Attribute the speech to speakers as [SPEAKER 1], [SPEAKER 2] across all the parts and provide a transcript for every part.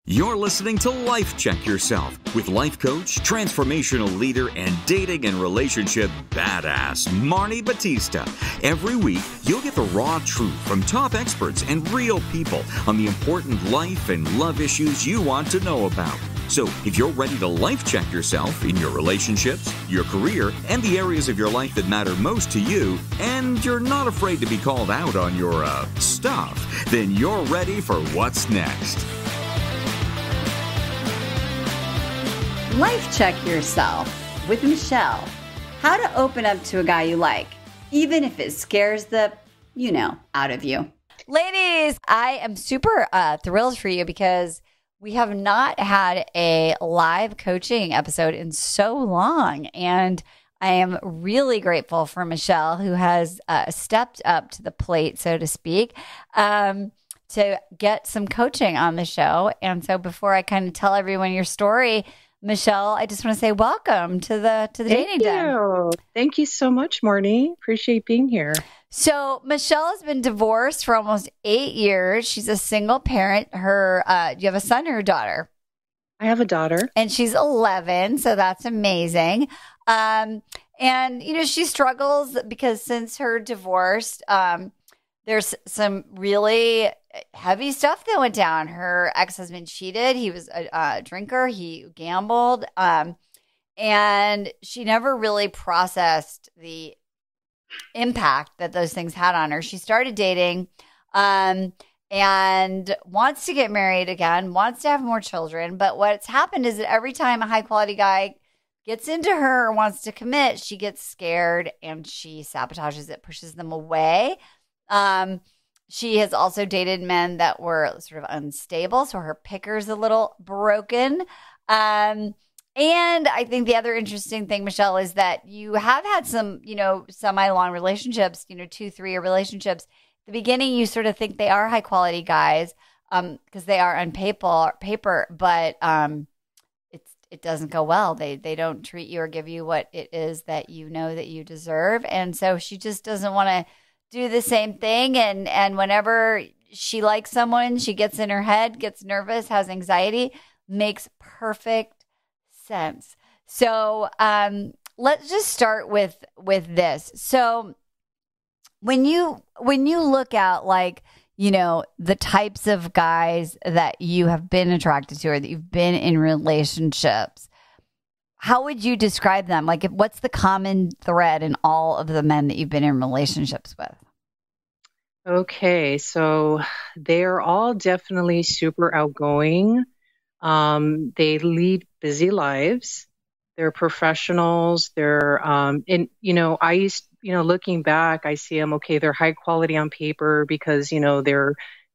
[SPEAKER 1] You're listening to Life Check Yourself with life coach, transformational leader, and dating and relationship badass, Marni Batista. Every week, you'll get the raw truth from top experts and real people on the important life and love issues you want to know about. So if you're ready to life check yourself in your relationships, your career, and the areas of your life that matter most to you, and you're not afraid to be called out on your stuff, then you're ready for what's next.
[SPEAKER 2] Life Check Yourself with Michelle. How to open up to a guy you like, even if it scares the, out of you. Ladies, I am super thrilled for you because we have not had a live coaching episode in so long. And I am really grateful for Michelle, who has stepped up to the plate, so to speak, to get some coaching on the show. And so before I kind of tell everyone your story, Michelle, I just want to say welcome to the dating den.
[SPEAKER 3] Thank you so much, Marni. Appreciate being here.
[SPEAKER 2] So Michelle has been divorced for almost 8 years. She's a single parent. Do you have a son or a daughter?
[SPEAKER 3] I have a daughter.
[SPEAKER 2] And she's 11, so that's amazing. And, she struggles because since her divorce, there's some really heavy stuff that went down. Her ex-husband cheated. He was a drinker. He gambled. And she never really processed the impact that those things had on her. She started dating and wants to get married again, wants to have more children. But what's happened is that every time a high-quality guy gets into her or wants to commit, she gets scared and she sabotages it, pushes them away. She has also dated men that were sort of unstable, so her picker's a little broken. And I think the other interesting thing, Michelle, is that you have had some, semi-long relationships, 2-3-year relationships. At the beginning, you sort of think they are high-quality guys because they are on paper, but it doesn't go well. They don't treat you or give you what it is that you know that you deserve. And so she just doesn't want to do the same thing. And whenever she likes someone, she gets in her head, gets nervous, has anxiety. Makes perfect sense. So let's just start with this. So when you look at the types of guys that you have been attracted to or that you've been in relationships, how would you describe them? What's the common thread in all of the men that you've been in relationships with?
[SPEAKER 3] Okay, so they're all definitely super outgoing. They lead busy lives. They're professionals. They're, looking back, I see them, okay, they're high quality on paper because, maybe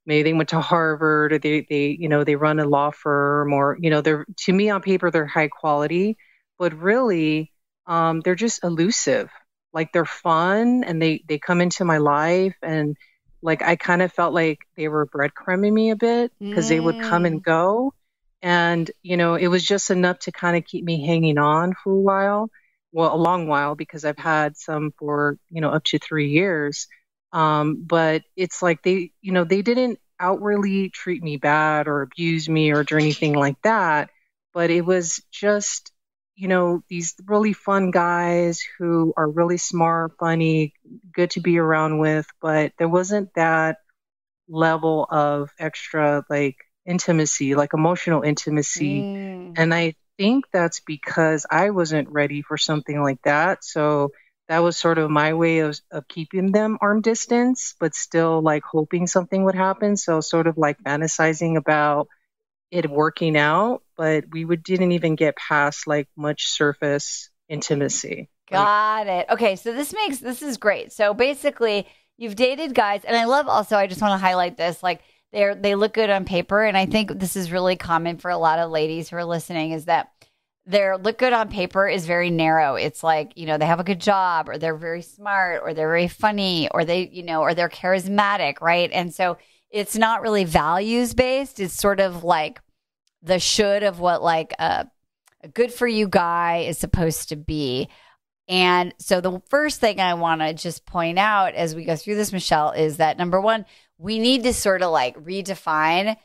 [SPEAKER 3] they went to Harvard or they run a law firm or, to me on paper, they're high quality, but really, they're just elusive. They're fun and they come into my life and I kind of felt like they were breadcrumbing me a bit because they would come and go. And, it was just enough to kind of keep me hanging on for a while. Well, a long while because I've had some for, up to 3 years. But it's like they didn't outwardly treat me bad or abuse me or do anything like that. But it was just, these really fun guys who are really smart, funny, good to be around with. But there wasn't that level of extra intimacy, emotional intimacy. And I think that's because I wasn't ready for something like that. So that was sort of my way of keeping them arm distance, but still hoping something would happen. So sort of fantasizing about it working out, but we didn't even get past much surface intimacy.
[SPEAKER 2] Got it. Okay, so this is great. So basically, you've dated guys, and I love also, I just want to highlight this, they look good on paper, and I think this is really common for a lot of ladies who are listening, is that their look good on paper is very narrow. It's they have a good job, or they're very smart, or they're very funny, or or they're charismatic, right? And so it's not really values based. It's sort of the should of what a good for you guy is supposed to be. And so the first thing I want to just point out as we go through this, Michelle, is that number one, we need to sort of redefine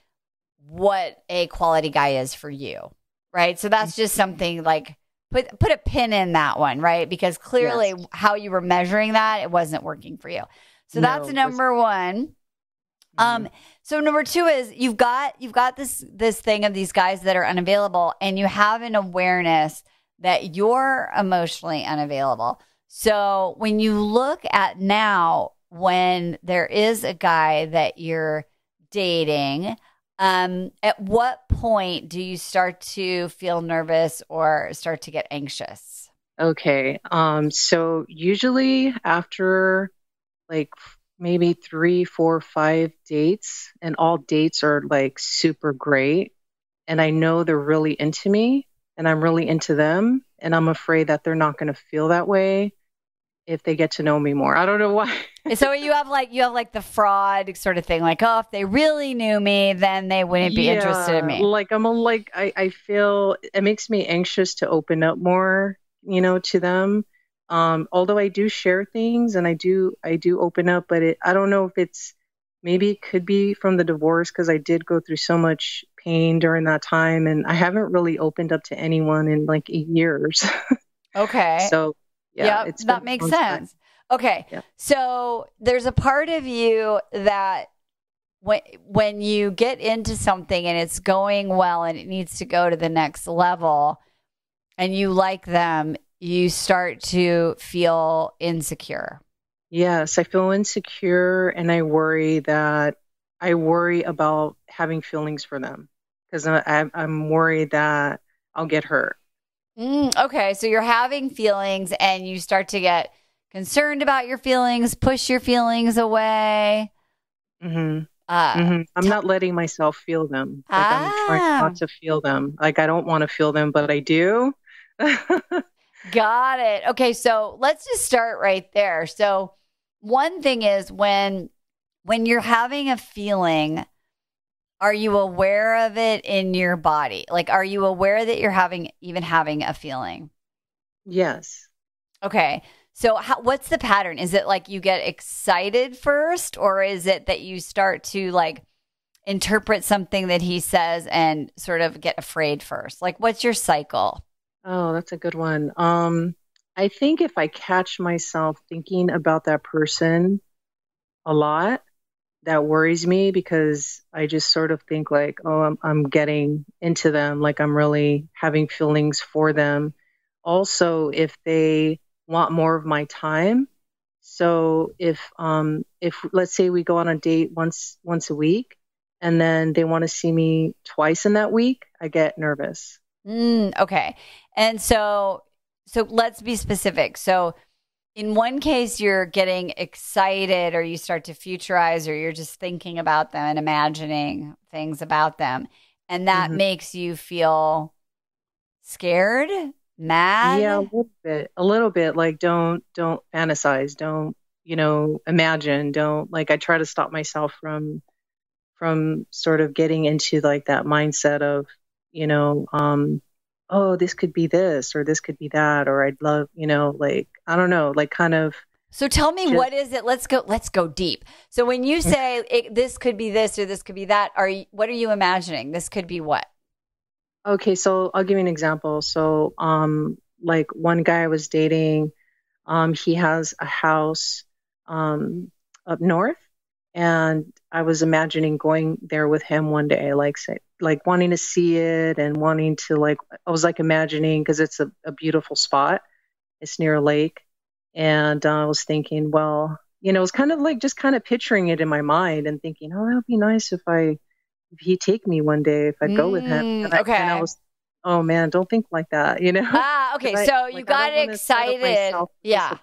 [SPEAKER 2] what a quality guy is for you, right? So that's just something like put a pin in that one, right? Because clearly how you were measuring that, it wasn't working for you. So that's number one. So number two is you've got this thing of these guys that are unavailable, and you have an awareness that you're emotionally unavailable. So when you look at now, when there is a guy that you're dating, at what point do you start to feel nervous or start to get anxious?
[SPEAKER 3] Okay. So usually after like maybe 3, 4, 5 dates, and all dates are like super great, and I know they're really into me and I'm really into them, and I'm afraid that they're not going to feel that way if they get to know me more. I don't know why.
[SPEAKER 2] So you have like the fraud sort of thing, like, oh, if they really knew me, then they wouldn't be interested in me.
[SPEAKER 3] Like I feel it makes me anxious to open up more, to them. Although I do share things and I do open up, but I don't know if maybe it could be from the divorce, because I did go through so much pain during that time, and I haven't really opened up to anyone in like 8 years.
[SPEAKER 2] Okay.
[SPEAKER 3] So yeah,
[SPEAKER 2] that makes sense. Okay. Yeah. So there's a part of you that when you get into something and it's going well and it needs to go to the next level and you like them, you start to feel insecure.
[SPEAKER 3] Yes, I feel insecure, and I worry about having feelings for them, because I'm worried that I'll get hurt.
[SPEAKER 2] Okay, so you're having feelings and you start to get concerned about your feelings, push your feelings away.
[SPEAKER 3] I'm not letting myself feel them. Like I'm trying not to feel them. Like I don't want to feel them, but I do.
[SPEAKER 2] Got it. Okay, so let's just start right there. So one thing is when you're having a feeling, are you aware of it in your body? Like, are you aware that you're having a feeling?
[SPEAKER 3] Yes.
[SPEAKER 2] Okay. So what's the pattern? Is it like you get excited first, or is it that you start to like interpret something that he says and sort of get afraid first? Like, what's your cycle?
[SPEAKER 3] Oh, that's a good one. I think if I catch myself thinking about that person a lot, that worries me, because I just sort of think like, oh, I'm getting into them, like I'm really having feelings for them. Also, if they want more of my time. So if let's say we go on a date once a week, and then they want to see me twice in that week, I get nervous.
[SPEAKER 2] Okay. And so let's be specific. So in one case, you're getting excited, or you start to futurize, or you're just thinking about them and imagining things about them. And that makes you feel scared, mad.
[SPEAKER 3] Yeah, a little bit. Like, don't fantasize. Don't, imagine. Don't, like, I try to stop myself from sort of getting into like that mindset of, oh, this could be this, or this could be that, or I'd love, like, I don't know, like kind of.
[SPEAKER 2] So tell me, what is it? Let's go deep. So when you say this could be this or this could be that, what are you imagining? This could be what?
[SPEAKER 3] Okay, so I'll give you an example. So, like one guy I was dating, he has a house, up north, and I was imagining going there with him one day, like wanting to see it and wanting to I was like imagining, because it's a beautiful spot. It's near a lake. And I was thinking, well, it was kind of like just kind of picturing it in my mind and thinking, oh, that would be nice if he'd take me one day, if I'd go with him. And
[SPEAKER 2] okay.
[SPEAKER 3] And I was, oh man, don't think like that,
[SPEAKER 2] Okay. So you got excited. Yeah.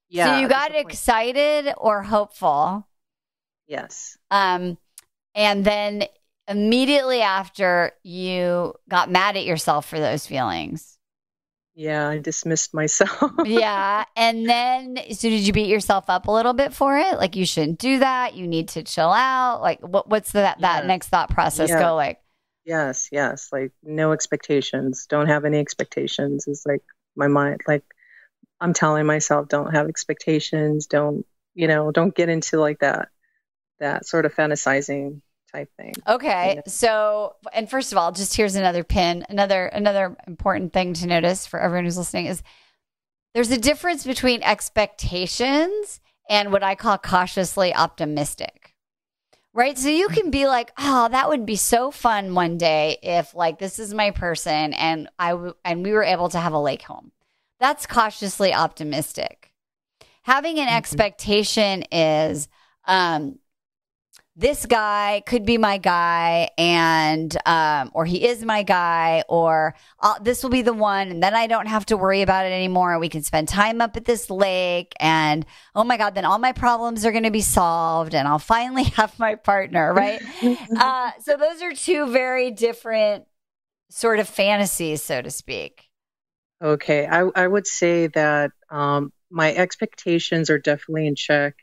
[SPEAKER 3] Yeah.
[SPEAKER 2] So you got excited or hopeful.
[SPEAKER 3] Yes.
[SPEAKER 2] And then immediately after, you got mad at yourself for those feelings.
[SPEAKER 3] Yeah, I dismissed myself.
[SPEAKER 2] Yeah. And then, so did you beat yourself up a little bit for it? Like, you shouldn't do that. You need to chill out. Like, what's that next thought process go like?
[SPEAKER 3] Yes. Like, no expectations. Don't have any expectations is like my mind. Like, I'm telling myself, don't have expectations. Don't get into like that sort of fantasizing type thing.
[SPEAKER 2] Okay.
[SPEAKER 3] You know?
[SPEAKER 2] So, and first of all, just here's another pin. Another important thing to notice for everyone who's listening is there's a difference between expectations and what I call cautiously optimistic. Right? So you can be like, "Oh, that would be so fun one day if like this is my person and and we were able to have a lake home." That's cautiously optimistic. Having an expectation is this guy could be my guy and or he is my guy, or this will be the one and then I don't have to worry about it anymore. We can spend time up at this lake and oh my God, then all my problems are going to be solved and I'll finally have my partner, right? So those are two very different sort of fantasies, so to speak.
[SPEAKER 3] Okay. I would say that my expectations are definitely in check.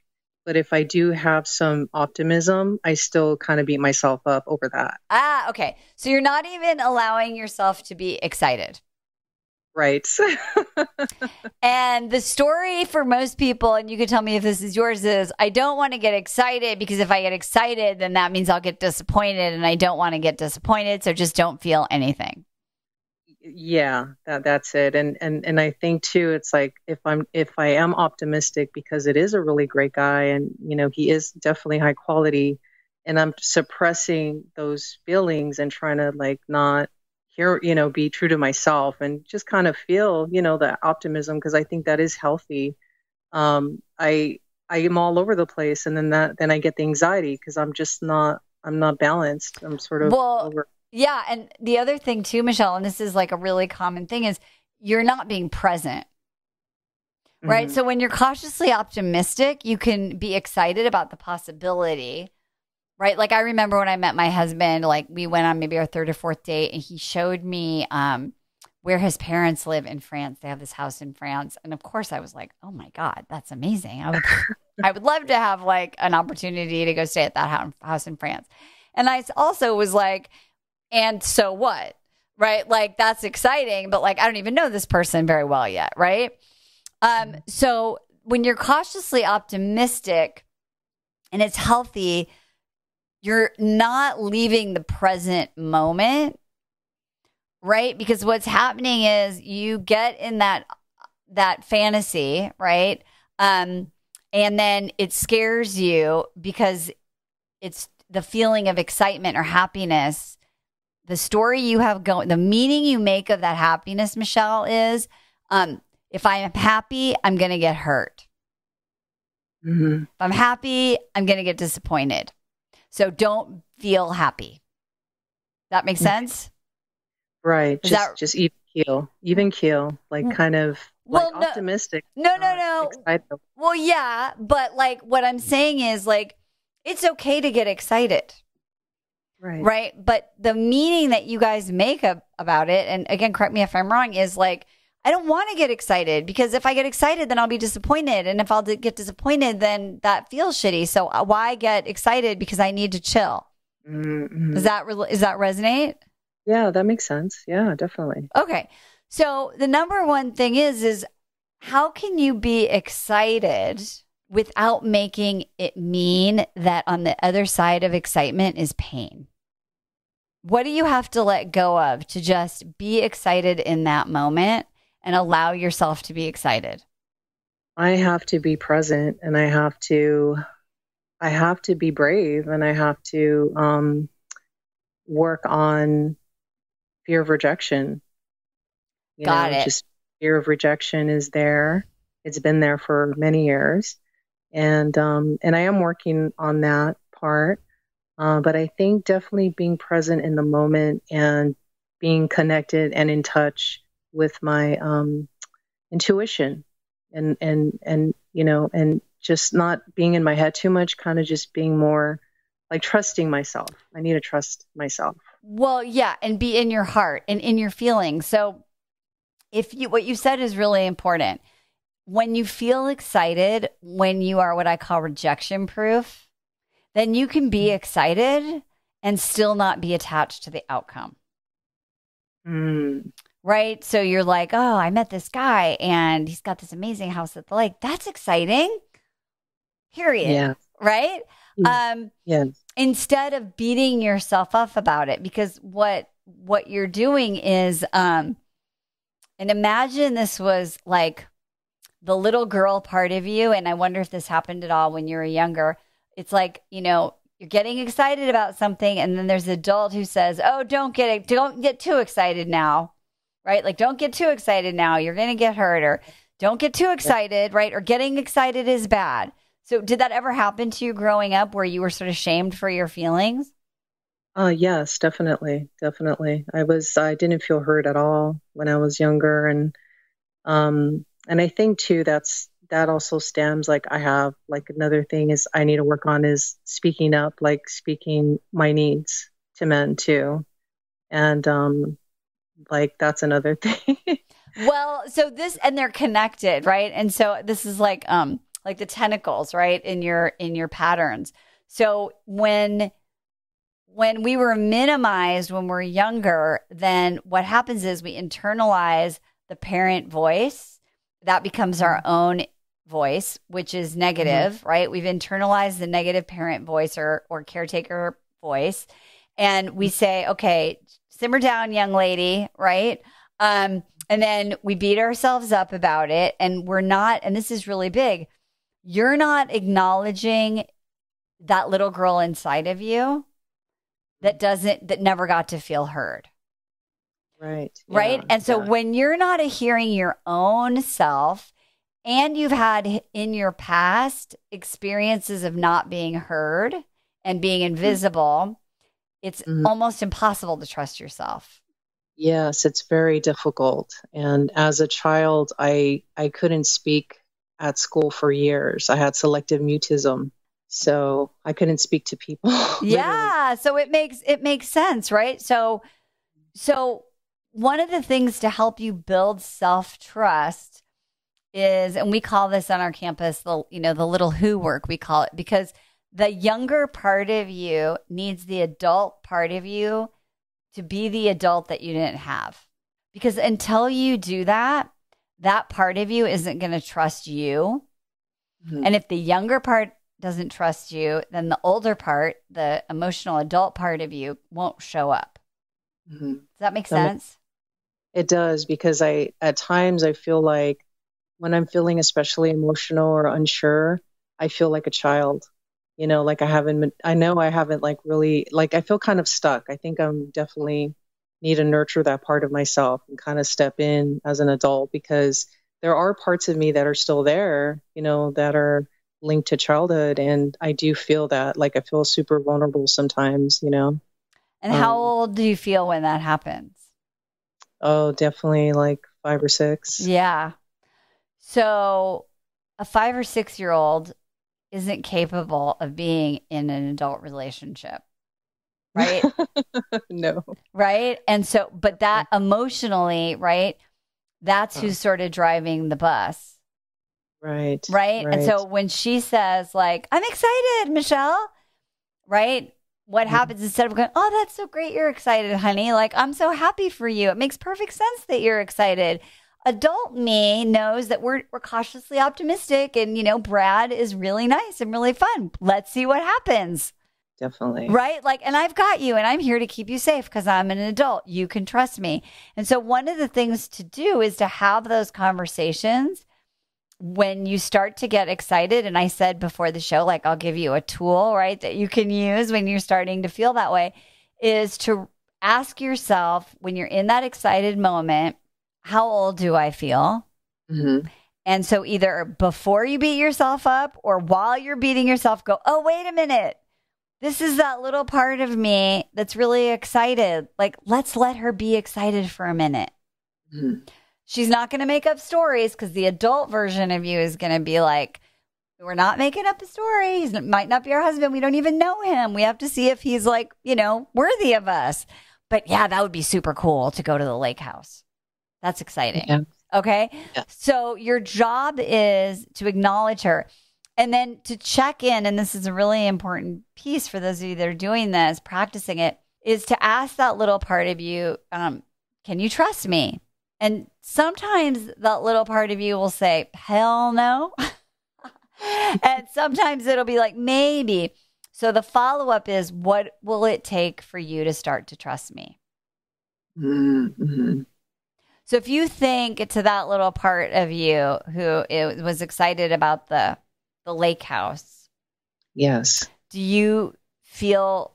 [SPEAKER 3] But if I do have some optimism, I still kind of beat myself up over that.
[SPEAKER 2] Okay. So you're not even allowing yourself to be excited.
[SPEAKER 3] Right.
[SPEAKER 2] And the story for most people, and you can tell me if this is yours, is I don't want to get excited because if I get excited, then that means I'll get disappointed and I don't want to get disappointed. So just don't feel anything.
[SPEAKER 3] Yeah, that's it. And I think too, it's like if I am optimistic because it is a really great guy and you know he is definitely high quality, and I'm suppressing those feelings and trying to like not hear, you know, be true to myself and just kind of feel, you know, the optimism because I think that is healthy. I am all over the place, and then I get the anxiety because I'm not balanced. I'm sort of over.
[SPEAKER 2] Yeah. And the other thing too, Michelle, and this is like a really common thing, is you're not being present. Right. So when you're cautiously optimistic, you can be excited about the possibility. Right. Like I remember when I met my husband, like we went on maybe our third or fourth date and he showed me where his parents live in France. They have this house in France. And of course I was like, oh my God, that's amazing. I would love to have like an opportunity to go stay at that house in France. And I also was like, and so what, right? Like that's exciting, but like I don't even know this person very well yet, right? So when you're cautiously optimistic and it's healthy, you're not leaving the present moment, right? Because what's happening is you get in that fantasy, right? And then it scares you because it's the feeling of excitement or happiness. The story you have going, the meaning you make of that happiness, Michelle, is if I am happy, I'm going to get hurt.
[SPEAKER 3] Mm-hmm.
[SPEAKER 2] If I'm happy, I'm going to get disappointed. So don't feel happy. That makes sense?
[SPEAKER 3] Right. Just even keel, like kind of like optimistic.
[SPEAKER 2] No.
[SPEAKER 3] Excited.
[SPEAKER 2] Well, yeah, but like what I'm saying is like, it's okay to get excited. Right. But the meaning that you guys make about it, and again, correct me if I'm wrong, is like, I don't want to get excited because if I get excited, then I'll be disappointed. And if I'll get disappointed, then that feels shitty. So why get excited? Because I need to chill.
[SPEAKER 3] Mm-hmm.
[SPEAKER 2] Does that resonate?
[SPEAKER 3] Yeah, that makes sense. Yeah, definitely.
[SPEAKER 2] Okay. So the number one thing is how can you be excited without making it mean that on the other side of excitement is pain? What do you have to let go of to just be excited in that moment and allow yourself to be excited?
[SPEAKER 3] I have to be present and I have to be brave and I have to work on fear of rejection.
[SPEAKER 2] Got it.
[SPEAKER 3] Just fear of rejection is there. It's been there for many years. And I am working on that part. But I think definitely being present in the moment and being connected and in touch with my intuition and you know, and just not being in my head too much, kind of just being more like trusting myself. I need to trust myself.
[SPEAKER 2] Well, yeah, and be in your heart and in your feelings. So what you said is really important. When you feel excited, when you are what I call rejection proof, then you can be excited and still not be attached to the outcome. Right? So you're like, oh, I met this guy and he's got this amazing house at the lake. That's exciting. Period.
[SPEAKER 3] Yeah.
[SPEAKER 2] Right?
[SPEAKER 3] Yes.
[SPEAKER 2] instead of beating yourself up about it, because what you're doing is, and imagine this was like the little girl part of you. And I wonder if this happened at all when you were younger. It's like, you're getting excited about something, and then there's an adult who says, "Oh, don't get too excited now," right? Like, don't get too excited now. You're going to get hurt, or don't get too excited, right? Or getting excited is bad. So did that ever happen to you growing up where you were sort of shamed for your feelings?
[SPEAKER 3] Yes, definitely. Definitely. I didn't feel hurt at all when I was younger. And I think too, that also stems, like, I have, like, another thing is I need to work on is speaking up, like speaking my needs to men too. And, like, that's another thing.
[SPEAKER 2] Well, so and they're connected, right? And so this is like the tentacles, right? In your patterns. So when we were minimized when we're younger, then what happens is we internalize the parent voice. That becomes our own voice, which is negative, right? We've internalized the negative parent voice or caretaker voice. And we say, okay, simmer down, young lady, right? And then we beat ourselves up about it. And we're not, and this is really big, you're not acknowledging that little girl inside of you that never got to feel heard.
[SPEAKER 3] Right.
[SPEAKER 2] Right.
[SPEAKER 3] Yeah,
[SPEAKER 2] and so when you're not hearing your own self, and you've had in your past experiences of not being heard and being invisible, it's almost impossible to trust yourself.
[SPEAKER 3] Yes, it's very difficult. And as a child, I couldn't speak at school for years. I had selective mutism, so I couldn't speak to people.
[SPEAKER 2] Yeah, so it makes sense, right? So one of the things to help you build self-trust is, and we call this on our campus, the little who work, we call it, because the younger part of you needs the adult part of you to be the adult that you didn't have. Because until you do that, that part of you isn't going to trust you. Mm-hmm. And if the younger part doesn't trust you, then the older part, the emotional adult part of you, won't show up. Mm-hmm. Does that make sense?
[SPEAKER 3] It does, because at times I feel like when I'm feeling especially emotional or unsure, I feel like a child, like I haven't like really, like, I feel kind of stuck. I think I'm definitely need to nurture that part of myself and kind of step in as an adult, because there are parts of me that are still there, that are linked to childhood. And I do feel that, like, I feel super vulnerable sometimes, And
[SPEAKER 2] how old do you feel when that happens?
[SPEAKER 3] Oh, definitely like 5 or 6.
[SPEAKER 2] Yeah. So a 5 or 6-year-old isn't capable of being in an adult relationship, right?
[SPEAKER 3] No.
[SPEAKER 2] Right. And so, but that emotionally, right, that's who's sort of driving the bus.
[SPEAKER 3] Right.
[SPEAKER 2] Right. And so when she says, like, "I'm excited, Michelle," right? What happens instead of going, "Oh, that's so great. You're excited, honey. Like, I'm so happy for you. It makes perfect sense that you're excited." Adult me knows that we're cautiously optimistic, and Brad is really nice and really fun. Let's see what happens.
[SPEAKER 3] Definitely.
[SPEAKER 2] Right? Like, and I've got you, and I'm here to keep you safe because I'm an adult. You can trust me. And so one of the things to do is to have those conversations when you start to get excited. And I said before the show, like, I'll give you a tool, right, that you can use when you're starting to feel that way, is to ask yourself, when you're in that excited moment, how old do I feel? Mm-hmm. And so either before you beat yourself up or while you're beating yourself, go, "Oh, wait a minute. This is that little part of me that's really excited. Like, let's let her be excited for a minute." Mm-hmm. She's not going to make up stories, because the adult version of you is going to be like, "We're not making up a story. He might not be our husband. We don't even know him. We have to see if he's like, worthy of us. But yeah, that would be super cool to go to the lake house. That's exciting." Yeah. Okay. Yeah. So your job is to acknowledge her, and then to check in. And this is a really important piece for those of you that are doing this, practicing it, is to ask that little part of you, "Can you trust me?" And sometimes that little part of you will say, "Hell no." And sometimes it'll be like, "Maybe." So the follow-up is, what will it take for you to start to trust me?
[SPEAKER 3] Mm-hmm.
[SPEAKER 2] So if you think to that little part of you who was excited about the lake house.
[SPEAKER 3] Yes.
[SPEAKER 2] Do you feel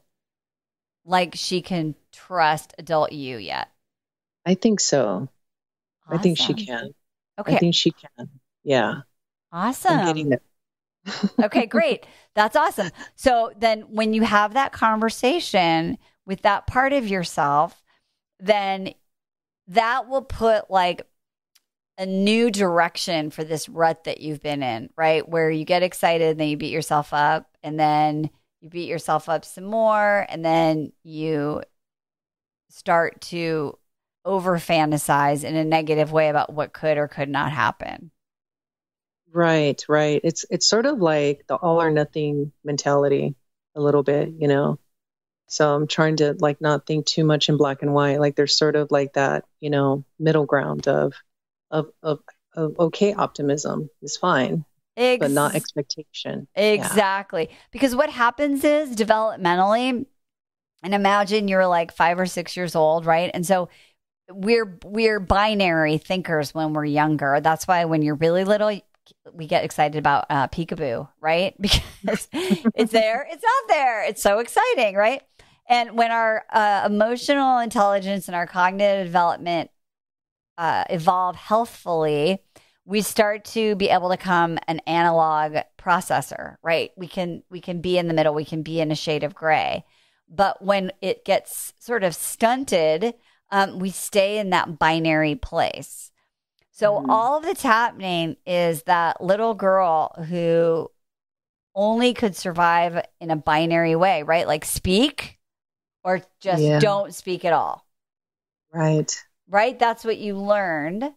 [SPEAKER 2] like she can trust adult you yet?
[SPEAKER 3] I think so.
[SPEAKER 2] Awesome.
[SPEAKER 3] I think she can.
[SPEAKER 2] Okay.
[SPEAKER 3] I think she can. Yeah.
[SPEAKER 2] Awesome.
[SPEAKER 3] I'm getting it.
[SPEAKER 2] Okay, great. That's awesome. So then when you have that conversation with that part of yourself, then that will put like a new direction for this rut that you've been in, right? Where you get excited, then you beat yourself up, and then you beat yourself up some more, and then you start to over fantasize in a negative way about what could or could not happen.
[SPEAKER 3] Right, right. It's sort of like the all or nothing mentality a little bit, you know. So I'm trying to like not think too much in black and white. Like there's sort of like that, you know, middle ground of of, of okay, optimism is fine, but not expectation.
[SPEAKER 2] Exactly. Yeah. Because what happens is developmentally, and imagine you're like 5 or 6 years old, right? And so we're binary thinkers when we're younger. That's why when you're really little, we get excited about peekaboo, right? Because it's there, it's not there. It's so exciting, right? And when our emotional intelligence and our cognitive development evolve healthfully, we start to be able to become an analog processor, right? We can be in the middle. We can be in a shade of gray. But when it gets sort of stunted, we stay in that binary place. So all that's happening is that little girl who only could survive in a binary way, right? Like speak or just don't speak at all.
[SPEAKER 3] Right.
[SPEAKER 2] Right? That's what you learned.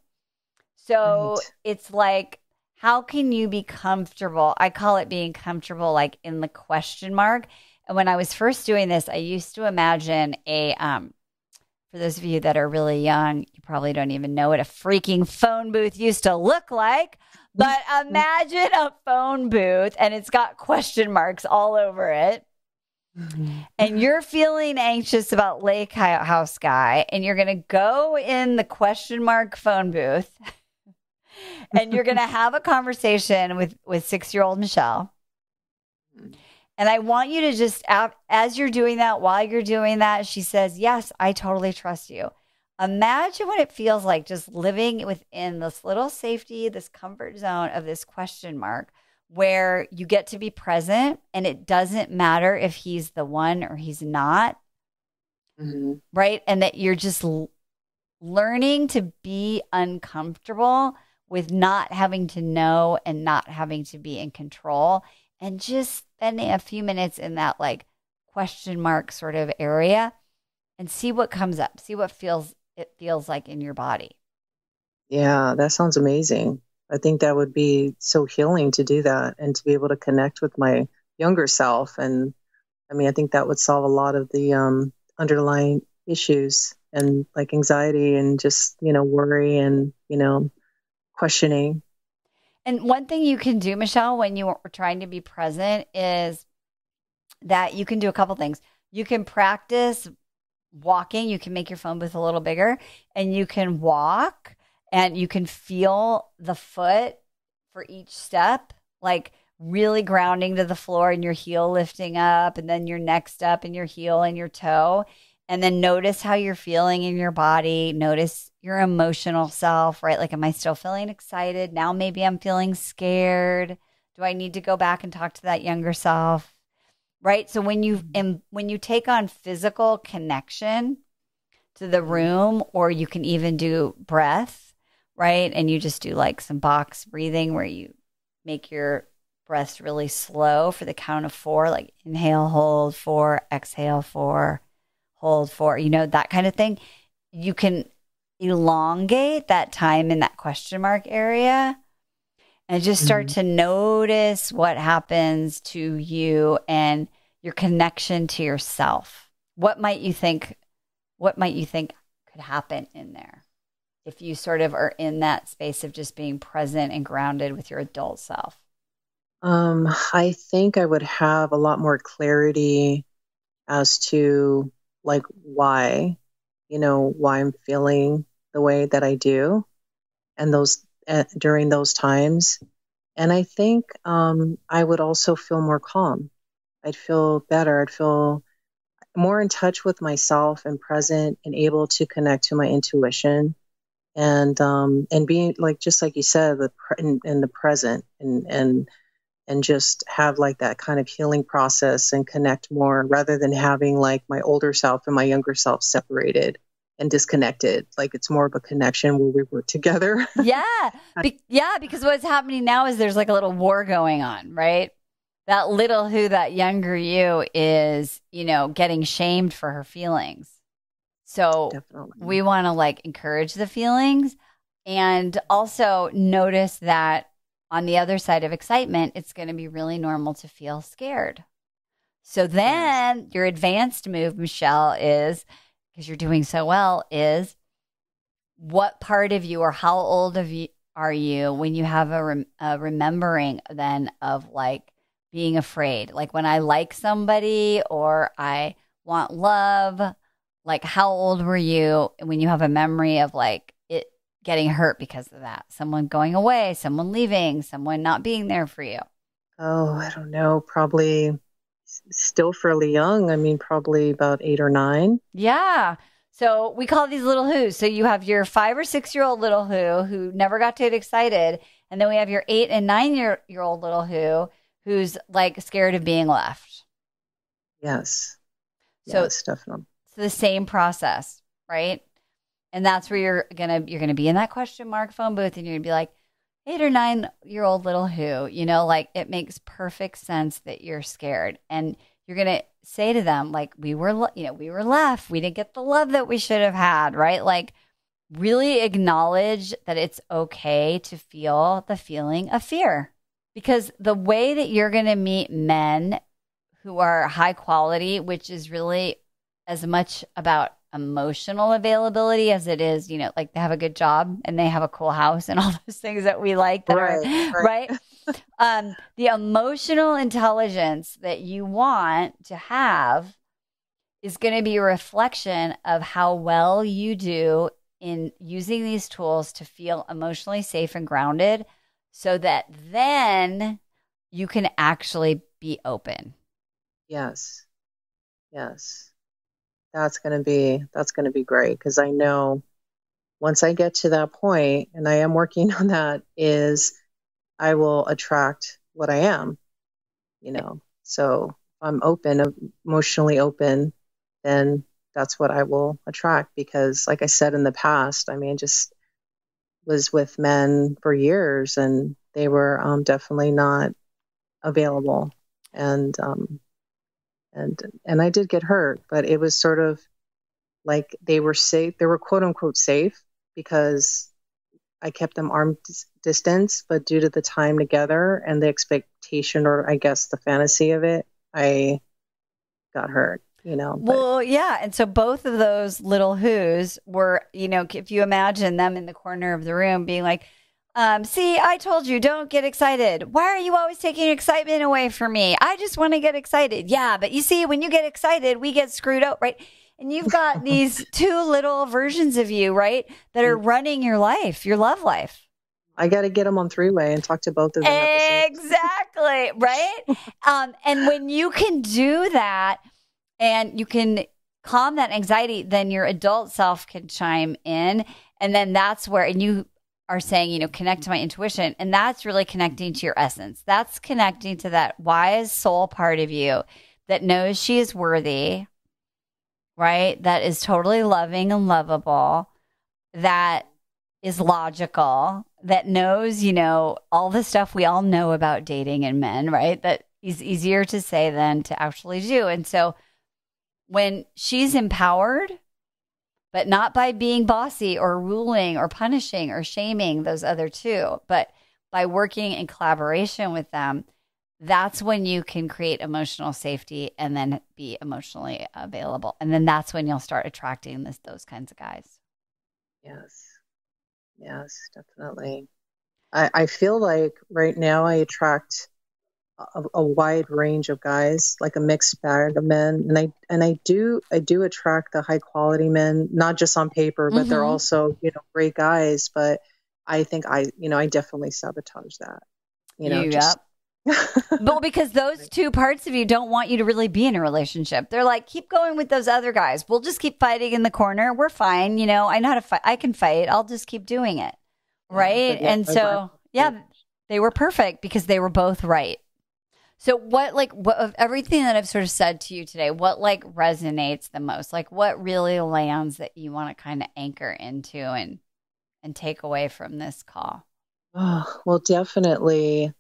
[SPEAKER 2] So it's like, how can you be comfortable? I call it being comfortable, like in the question mark. And when I was first doing this, I used to imagine for those of you that are really young, you probably don't even know what a freaking phone booth used to look like. But imagine a phone booth and it's got question marks all over it. And you're feeling anxious about Lake House Guy, and you're going to go in the question mark phone booth and you're going to have a conversation with 6-year-old Michelle. And I want you to just, as you're doing that, while you're doing that, she says, yes, I totally trust you. Imagine what it feels like just living within this little safety, this comfort zone of this question mark, where you get to be present and it doesn't matter if he's the one or he's not, right? And that you're just learning to be uncomfortable with not having to know and not having to be in control, and just spending a few minutes in that like question mark sort of area and see what comes up, see what it feels like in your body.
[SPEAKER 3] Yeah, that sounds amazing. I think that would be so healing to do that and to be able to connect with my younger self. And I mean, I think that would solve a lot of the underlying issues and like anxiety and just, you know, worry and, you know, questioning.
[SPEAKER 2] And one thing you can do, Michelle, when you are trying to be present is that you can do a couple things. You can practice walking. You can make your phone booth a little bigger, and you can walk and you can feel the foot for each step, like really grounding to the floor and your heel lifting up, and then your next up and your heel and your toe. And then notice how you're feeling in your body. Notice your emotional self, right? Like, am I still feeling excited? Now maybe I'm feeling scared. Do I need to go back and talk to that younger self? Right? So when you take on physical connection to the room, or you can even do breath, right? And you just do like some box breathing where you make your breaths really slow for the count of 4, like inhale, hold 4, exhale 4, hold 4, you know, that kind of thing. You can elongate that time in that question mark area and just start to notice what happens to you and your connection to yourself. What might you think could happen in there if you sort of are in that space of just being present and grounded with your adult self?
[SPEAKER 3] I think I would have a lot more clarity as to like why, why I'm feeling the way that I do, and those during those times. And I think I would also feel more calm. I'd feel better. I'd feel more in touch with myself and present and able to connect to my intuition and being like, just like you said, in the present and just have like that kind of healing process and connect more rather than having like my older self and my younger self separated and disconnected. Like it's more of a connection where we were together.
[SPEAKER 2] Yeah. Yeah. Because what's happening now is there's like a little war going on, right? That little who, that younger you is, getting shamed for her feelings. So
[SPEAKER 3] Definitely.
[SPEAKER 2] we want to like encourage the feelings and also notice that on the other side of excitement, it's going to be really normal to feel scared. So then your advanced move, Michelle, is, because you're doing so well, is what part of you or how old are you when you have a remembering then of like being afraid? Like when I like somebody or I want love, like how old were you when you have a memory of like it getting hurt because of that? Someone going away, someone leaving, someone not being there for you.
[SPEAKER 3] Oh, I don't know. Probably still fairly young. I mean, probably about 8 or 9.
[SPEAKER 2] Yeah. So we call these little who's. So you have your 5 or 6-year-old little who never got to get excited. And then we have your 8 and 9-year-old little who's like scared of being left.
[SPEAKER 3] Yes.
[SPEAKER 2] So,
[SPEAKER 3] yes, definitely.
[SPEAKER 2] So the same process, right? And that's where you're gonna be in that question mark phone booth, and you're gonna be like, 8 or 9-year-old little like it makes perfect sense that you're scared, and you're gonna say to them like, we were left, we didn't get the love that we should have had, right? Like really acknowledge that it's okay to feel the feeling of fear, because the way that you're gonna meet men who are high quality, which is really as much about emotional availability as it is, like they have a good job and they have a cool house and all those things that we like that are right. The emotional intelligence that you want to have is going to be a reflection of how well you do in using these tools to feel emotionally safe and grounded, so that then you can actually be open.
[SPEAKER 3] Yes. That's going to be great, because I know once I get to that point, and I am working on that, is I will attract what I am, So if I'm open, emotionally open, then that's what I will attract, because like I said in the past, I mean, just was with men for years and they were definitely not available. And I did get hurt, but it was sort of like they were safe. They were quote unquote safe because I kept them arm distance, but due to the time together and the expectation, or I guess the fantasy of it, I got hurt,
[SPEAKER 2] Well, yeah. And so both of those little who's were, if you imagine them in the corner of the room being like, see, I told you, don't get excited. Why are you always taking excitement away from me? I just want to get excited. Yeah, but you see, when you get excited, we get screwed up, right? And you've got these two little versions of you, right, that are running your life, your love life.
[SPEAKER 3] I got to get them on three-way and talk to both of them.
[SPEAKER 2] Exactly, right? And when you can do that and you can calm that anxiety, then your adult self can chime in. And then that's where, and you are saying, connect to my intuition. And that's really connecting to your essence. That's connecting to that wise soul part of you that knows she is worthy, right? That is totally loving and lovable, that is logical, that knows, all the stuff we all know about dating and men, right? That is easier to say than to actually do. And so when she's empowered, but not by being bossy or ruling or punishing or shaming those other two, but by working in collaboration with them, that's when you can create emotional safety and then be emotionally available. And then that's when you'll start attracting those kinds of guys.
[SPEAKER 3] Yes, definitely. I feel like right now I attract a wide range of guys, like a mixed bag of men, and I do attract the high quality men, not just on paper, but they're also, you know, great guys. But I think I definitely sabotage that. You know, just
[SPEAKER 2] Well, because those two parts of you don't want you to really be in a relationship. They're like, keep going with those other guys. We'll just keep fighting in the corner. We're fine. You know, I know how to fight. I can fight. I'll just keep doing it. Right.
[SPEAKER 3] Yeah,
[SPEAKER 2] and so, yeah, they were perfect because they were both right. So what of everything that I've sort of said to you today, what like resonates the most? Like what really lands that you want to kind of anchor into and take away from this call?
[SPEAKER 3] Oh, well, definitely.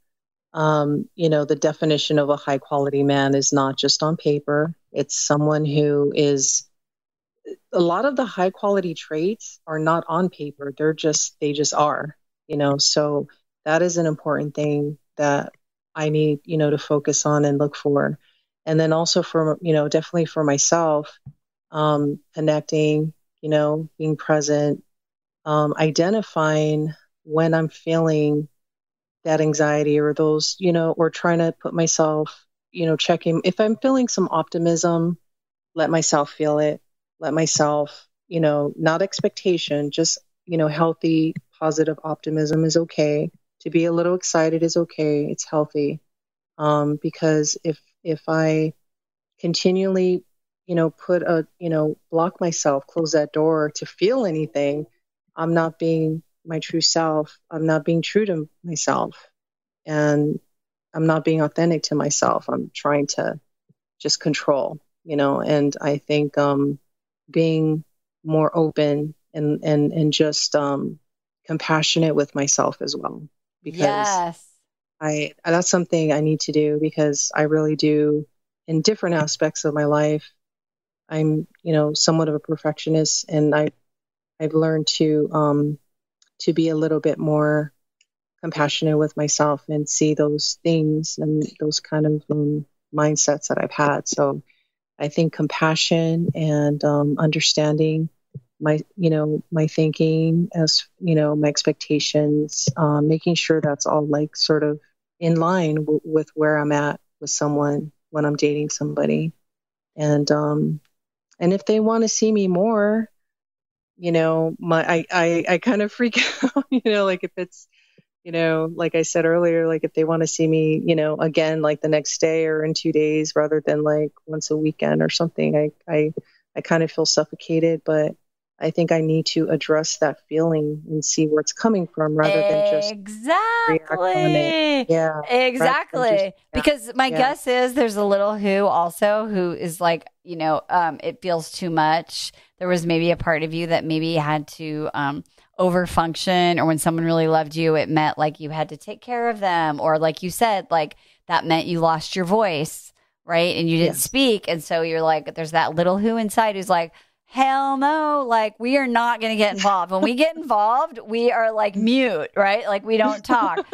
[SPEAKER 3] You know, the definition of a high quality man is not just on paper. It's someone who is, a lot of the high quality traits are not on paper. They just are, you know, so that is an important thing that I need, you know, to focus on and look for. And then also for, you know, definitely for myself, connecting, you know, being present, identifying when I'm feeling that anxiety or those, you know, or trying to put myself, you know, checking if I'm feeling some optimism, let myself feel it, let myself, you know, not expectation, just, you know, healthy, positive optimism is okay. To be a little excited is okay. It's healthy. Because if I continually, you know, block myself, close that door to feel anything, I'm not being my true self. I'm not being true to myself. And I'm not being authentic to myself. I'm trying to just control, you know, and I think being more open and just compassionate with myself as well. Because that's something I need to do because I really do in different aspects of my life. I'm, you know, somewhat of a perfectionist, and I've learned to be a little bit more compassionate with myself and see those things and those kind of mindsets that I've had. So I think compassion and understanding my, you know, my thinking, as you know, my expectations, making sure that's all like sort of in line with where I'm at with someone when I'm dating somebody. And if they want to see me more, you know, I kind of freak out, you know, like if it's, you know, like I said earlier, like if they want to see me, you know, again, like the next day or in 2 days rather than like once a weekend or something, I kind of feel suffocated, but I think I need to address that feeling and see where it's coming from rather than just react on it. Yeah.
[SPEAKER 2] Exactly. Because my guess is there's a little who also who is like, you know, it feels too much. There was maybe a part of you that maybe had to overfunction, or when someone really loved you, it meant like you had to take care of them, or like you said, like that meant you lost your voice, right? And you didn't speak. And so you're like, there's that little who inside who's like, hell no, like we are not going to get involved. When we get involved, we are like mute, right? Like we don't talk.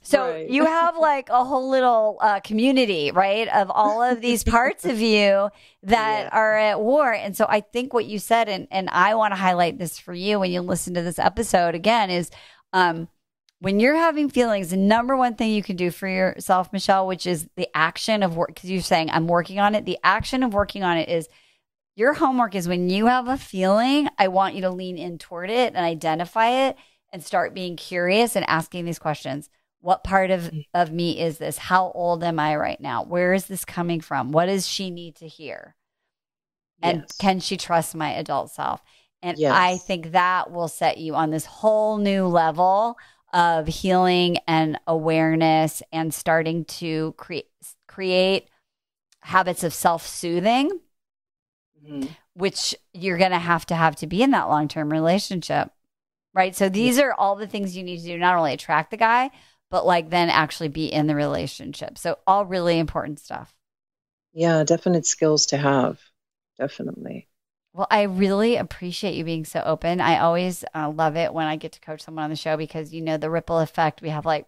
[SPEAKER 2] So you have like a whole little community, right, of all of these parts of you that are at war. And so I think what you said, and I want to highlight this for you when you listen to this episode again, is when you're having feelings, the number one thing you can do for yourself, Michelle, which is the action of work, because you're saying I'm working on it. The action of working on it is your homework is when you have a feeling, I want you to lean in toward it and identify it and start being curious and asking these questions. What part of me is this? How old am I right now? Where is this coming from? What does she need to hear? And can she trust my adult self? And I think that will set you on this whole new level of healing and awareness and starting to create habits of self-soothing, which you're going to have to be in that long-term relationship, right? So these are all the things you need to do, not only attract the guy, but like then actually be in the relationship. So all really important stuff.
[SPEAKER 3] Yeah, definite skills to have. Definitely.
[SPEAKER 2] Well, I really appreciate you being so open. I always love it when I get to coach someone on the show because, you know, the ripple effect, we have like,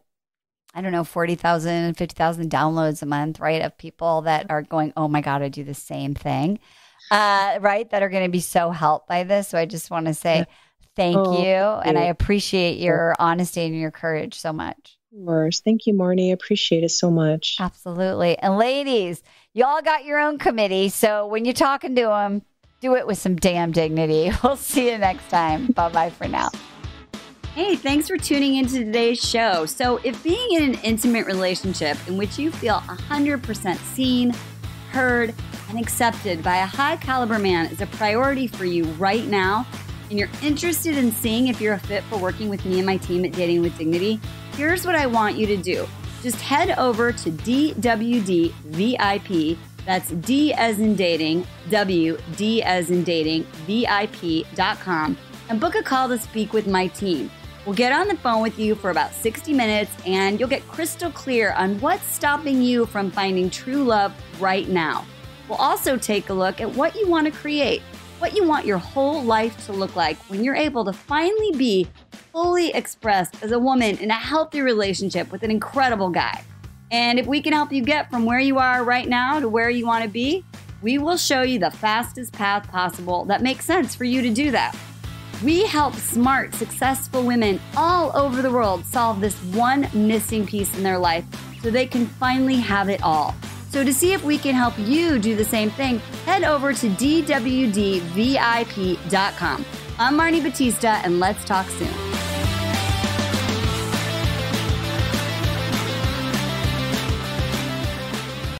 [SPEAKER 2] I don't know, 40,000, 50,000 downloads a month, right? Of people that are going, oh my God, I do the same thing, right? That are going to be so helped by this. So I just want to say thank you. And I appreciate your honesty and your courage so much.
[SPEAKER 3] Of course. Thank you, Marni. I appreciate it so much.
[SPEAKER 2] Absolutely. And ladies, y'all got your own committee. So when you're talking to them, do it with some damn dignity. We'll see you next time. Bye-bye for now.
[SPEAKER 4] Hey, thanks for tuning into today's show. So if being in an intimate relationship in which you feel 100% seen, heard, and accepted by a high caliber man is a priority for you right now, and you're interested in seeing if you're a fit for working with me and my team at Dating with Dignity, here's what I want you to do. Just head over to DWD VIP, that's D as in dating, W, D as in dating, VIP.com, and book a call to speak with my team. We'll get on the phone with you for about 60 minutes, and you'll get crystal clear on what's stopping you from finding true love right now. We'll also take a look at what you want to create, what you want your whole life to look like when you're able to finally be fully expressed as a woman in a healthy relationship with an incredible guy. And if we can help you get from where you are right now to where you want to be, we will show you the fastest path possible that makes sense for you to do that. We help smart, successful women all over the world solve this one missing piece in their life so they can finally have it all. So to see if we can help you do the same thing, head over to DWDVIP.com. I'm Marni Batista, and let's talk soon.